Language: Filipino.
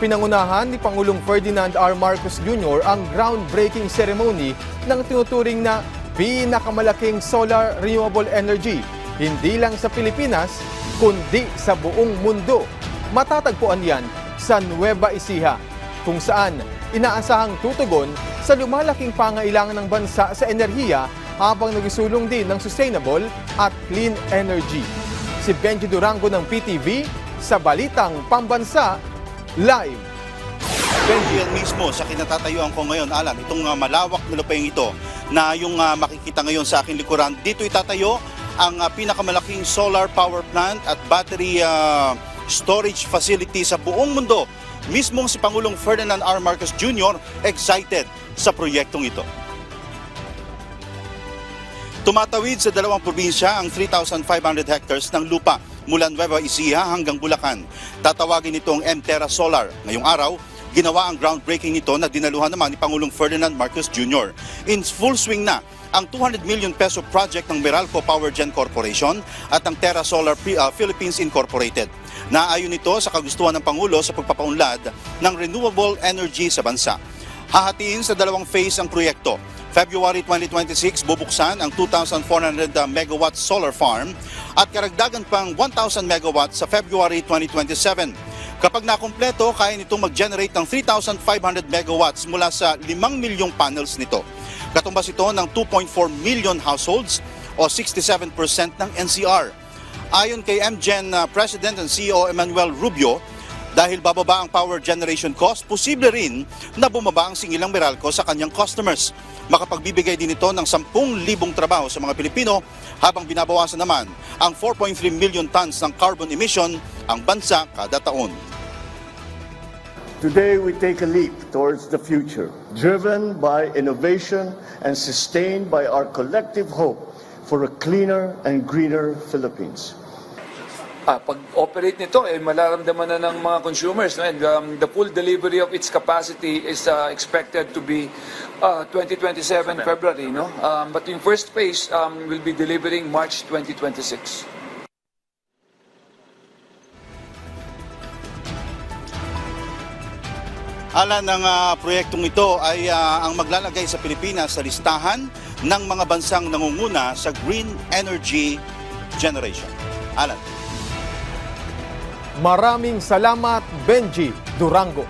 Pinangunahan ni Pangulong Ferdinand R. Marcos Jr. ang groundbreaking ceremony ng tinuturing na pinakamalaking solar renewable energy, hindi lang sa Pilipinas, kundi sa buong mundo. Matatagpuan yan sa Nueva Ecija, kung saan inaasahang tutugon sa lumalaking pangailangan ng bansa sa enerhiya habang nagsulong din ng sustainable at clean energy. Si Benji Durango ng PTV sa Balitang Pambansa Live. Benji, yan mismo sa kinatatayuan ko ngayon, Alan, itong malawak na lupeng ito na yung makikita ngayon sa aking likuran, dito itatayo ang pinakamalaking solar power plant at battery storage facility sa buong mundo. Mismong si Pangulong Ferdinand R. Marcos Jr. excited sa proyektong ito. Tumatawid sa dalawang probinsya ang 3,500 hectares ng lupa mula Nueva Ecija hanggang Bulacan. Tatawagin itong M-Terra Solar. Ngayong araw, ginawa ang groundbreaking nito na dinaluhan naman ni Pangulong Ferdinand Marcos Jr. In full swing na ang 200 million peso project ng Meralco Power Gen Corporation at ang Terra Solar Philippines Incorporated. Naayon nito sa kagustuhan ng Pangulo sa pagpapaunlad ng renewable energy sa bansa. Hahatiin sa dalawang phase ang proyekto. February 2026, bubuksan ang 2,400 megawatt solar farm at karagdagan pang 1,000 megawatt sa February 2027. Kapag nakumpleto, kaya nitong mag-generate ng 3,500 megawatts mula sa 5 milyong panels nito. Katumbas ito ng 2.4 million households o 67% ng NCR. Ayon kay MGen President and CEO Emmanuel Rubio, dahil bababa ang power generation cost, posible rin na bumaba ang singilang Meralco sa kanyang customers. Makapagbibigay din ito ng 10,000 trabaho sa mga Pilipino habang binabawasan naman ang 4.3 million tons ng carbon emission ang bansa kada taon. Today we take a leap towards the future, driven by innovation and sustained by our collective hope for a cleaner and greener Philippines. Pag-operate nito, malaramdaman na ng mga consumers. No? And the full delivery of its capacity is expected to be 2027 February. No? But in first phase, will be delivering March 2026. Alan, ng proyektong ito ay ang maglalagay sa Pilipinas sa listahan ng mga bansang nangunguna sa green energy generation. Alan. Maraming salamat, Benji Durango.